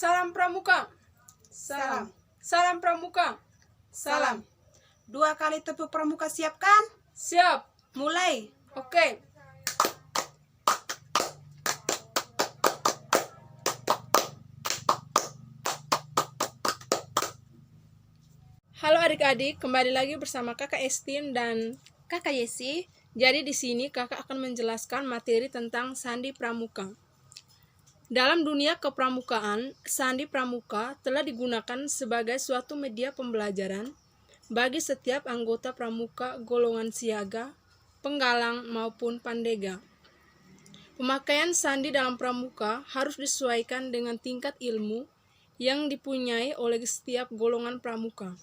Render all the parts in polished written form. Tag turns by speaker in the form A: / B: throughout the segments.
A: Salam pramuka.
B: Salam.
A: Salam pramuka.
B: Salam. 2 kali tepuk pramuka, siapkan?
A: Siap.
B: Mulai.
A: Oke. Halo adik-adik, kembali lagi bersama Kakak Estin dan
B: Kakak Yesi.
A: jadi di sini Kakak akan menjelaskan materi tentang sandi pramuka. Dalam dunia kepramukaan, sandi pramuka telah digunakan sebagai suatu media pembelajaran bagi setiap anggota pramuka golongan siaga, penggalang maupun pandega. Pemakaian sandi dalam pramuka harus disesuaikan dengan tingkat ilmu yang dipunyai oleh setiap golongan pramuka,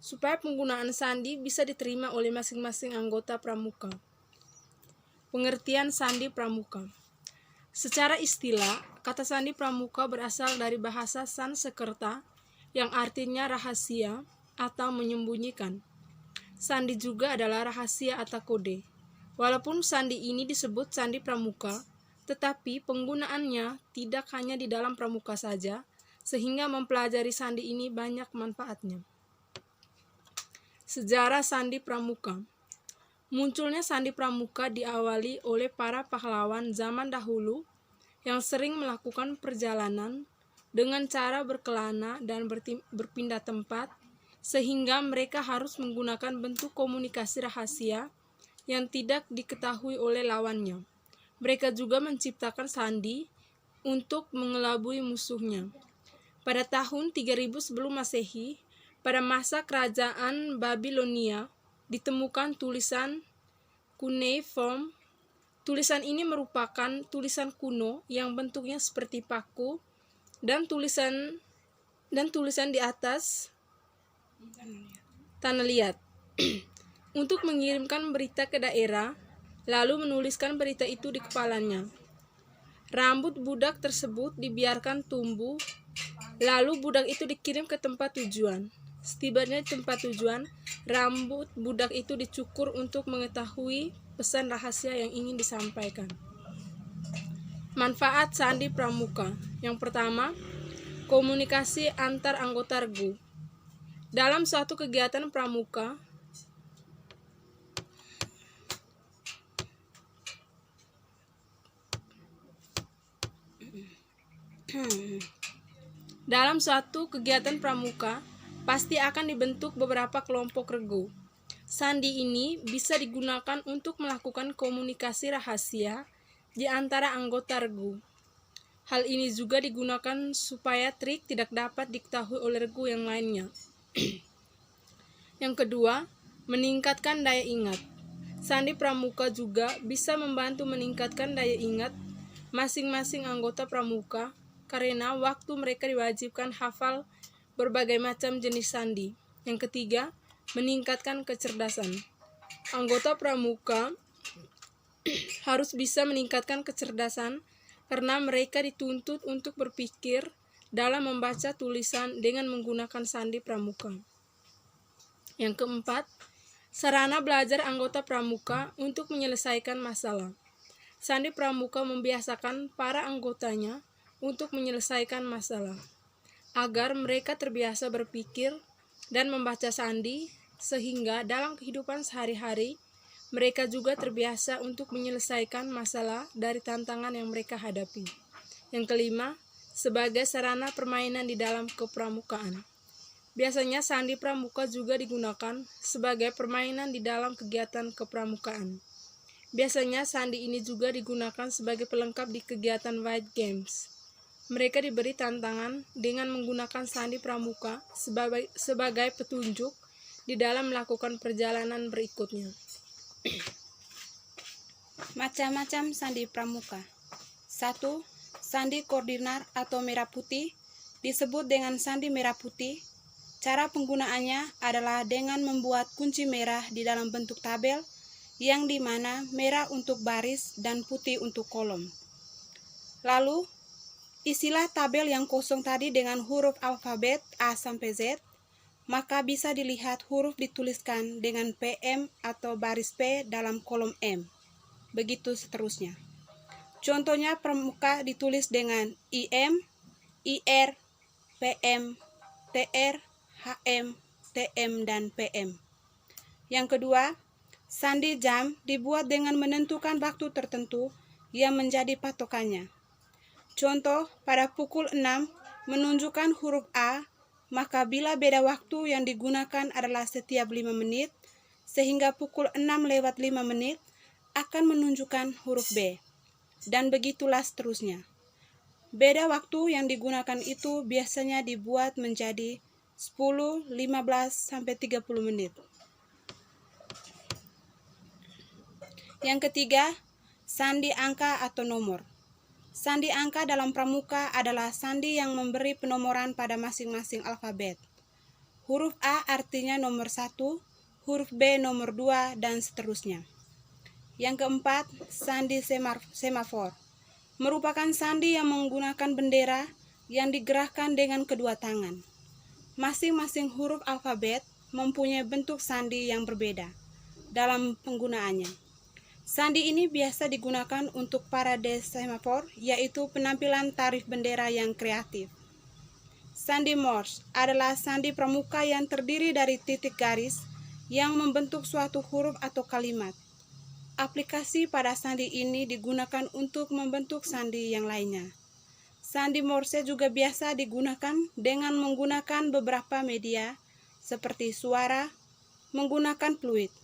A: supaya penggunaan sandi bisa diterima oleh masing-masing anggota pramuka. Pengertian sandi pramuka. Secara istilah, kata sandi pramuka berasal dari bahasa Sanskerta yang artinya rahasia atau menyembunyikan. Sandi juga adalah rahasia atau kode. Walaupun sandi ini disebut sandi pramuka, tetapi penggunaannya tidak hanya di dalam pramuka saja, sehingga mempelajari sandi ini banyak manfaatnya. Sejarah sandi pramuka. Munculnya sandi pramuka diawali oleh para pahlawan zaman dahulu yang sering melakukan perjalanan dengan cara berkelana dan berpindah tempat, sehingga mereka harus menggunakan bentuk komunikasi rahasia yang tidak diketahui oleh lawannya. Mereka juga menciptakan sandi untuk mengelabui musuhnya. Pada tahun 3000 sebelum Masehi, pada masa kerajaan Babilonia, ditemukan tulisan cuneiform. Tulisan ini merupakan tulisan kuno yang bentuknya seperti paku dan tulisan di atas tanah liat untuk mengirimkan berita ke daerah, lalu menuliskan berita itu di kepalanya. Rambut budak tersebut dibiarkan tumbuh, lalu budak itu dikirim ke tempat tujuan. Setibanya di tempat tujuan, rambut budak itu dicukur untuk mengetahui pesan rahasia yang ingin disampaikan. Manfaat sandi pramuka. Yang pertama, komunikasi antar anggota regu. Dalam suatu kegiatan pramuka, pasti akan dibentuk beberapa kelompok regu. Sandi ini bisa digunakan untuk melakukan komunikasi rahasia di antara anggota regu. Hal ini juga digunakan supaya trik tidak dapat diketahui oleh regu yang lainnya. Yang kedua, meningkatkan daya ingat. Sandi pramuka juga bisa membantu meningkatkan daya ingat masing-masing anggota pramuka karena waktu mereka diwajibkan hafal berbagai macam jenis sandi. Yang ketiga, meningkatkan kecerdasan. Anggota pramuka harus bisa meningkatkan kecerdasan karena mereka dituntut untuk berpikir dalam membaca tulisan dengan menggunakan sandi pramuka. Yang keempat, sarana belajar anggota pramuka untuk menyelesaikan masalah. Sandi pramuka membiasakan para anggotanya untuk menyelesaikan masalah, agar mereka terbiasa berpikir dan membaca sandi, sehingga dalam kehidupan sehari-hari mereka juga terbiasa untuk menyelesaikan masalah dari tantangan yang mereka hadapi. Yang kelima, sebagai sarana permainan di dalam kepramukaan. Biasanya sandi pramuka juga digunakan sebagai permainan di dalam kegiatan kepramukaan. Biasanya sandi ini juga digunakan sebagai pelengkap di kegiatan White Games. Mereka diberi tantangan dengan menggunakan sandi pramuka sebagai petunjuk di dalam melakukan perjalanan berikutnya.
B: Macam-macam sandi pramuka. 1. Sandi koordinar atau merah putih disebut dengan sandi merah putih. Cara penggunaannya adalah dengan membuat kunci merah di dalam bentuk tabel, yang dimana merah untuk baris dan putih untuk kolom. Lalu, isilah tabel yang kosong tadi dengan huruf alfabet A sampai Z, maka bisa dilihat huruf dituliskan dengan PM atau baris P dalam kolom M. Begitu seterusnya. Contohnya pramuka ditulis dengan IM, IR, PM, TR, HM, TM, dan PM. Yang kedua, sandi jam dibuat dengan menentukan waktu tertentu yang menjadi patokannya. Contoh, pada pukul 6 menunjukkan huruf A, maka bila beda waktu yang digunakan adalah setiap 5 menit, sehingga pukul 6:05 akan menunjukkan huruf B, dan begitulah seterusnya. Beda waktu yang digunakan itu biasanya dibuat menjadi 10, 15, sampai 30 menit. Yang ketiga, sandi angka atau nomor. Sandi angka dalam pramuka adalah sandi yang memberi penomoran pada masing-masing alfabet. Huruf A artinya nomor 1, huruf B nomor 2, dan seterusnya. Yang keempat, sandi semafor. Merupakan sandi yang menggunakan bendera yang digerakkan dengan kedua tangan. Masing-masing huruf alfabet mempunyai bentuk sandi yang berbeda dalam penggunaannya. Sandi ini biasa digunakan untuk parade semafor, yaitu penampilan tarif bendera yang kreatif. Sandi Morse adalah sandi pramuka yang terdiri dari titik garis yang membentuk suatu huruf atau kalimat. Aplikasi pada sandi ini digunakan untuk membentuk sandi yang lainnya. Sandi Morse juga biasa digunakan dengan menggunakan beberapa media seperti suara, menggunakan fluid,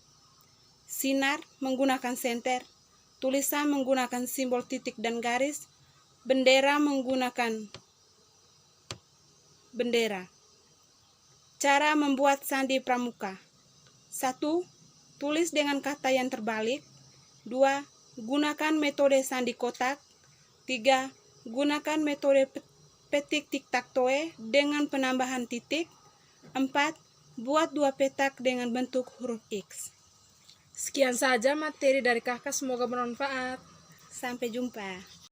B: sinar menggunakan senter, tulisan menggunakan simbol titik dan garis, bendera menggunakan bendera. Cara membuat sandi pramuka. 1. Tulis dengan kata yang terbalik. 2. Gunakan metode sandi kotak. 3. Gunakan metode petik tic-tac-toe dengan penambahan titik. 4. Buat 2 petak dengan bentuk huruf X.
A: Sekian saja materi dari kakak, semoga bermanfaat.
B: Sampai jumpa.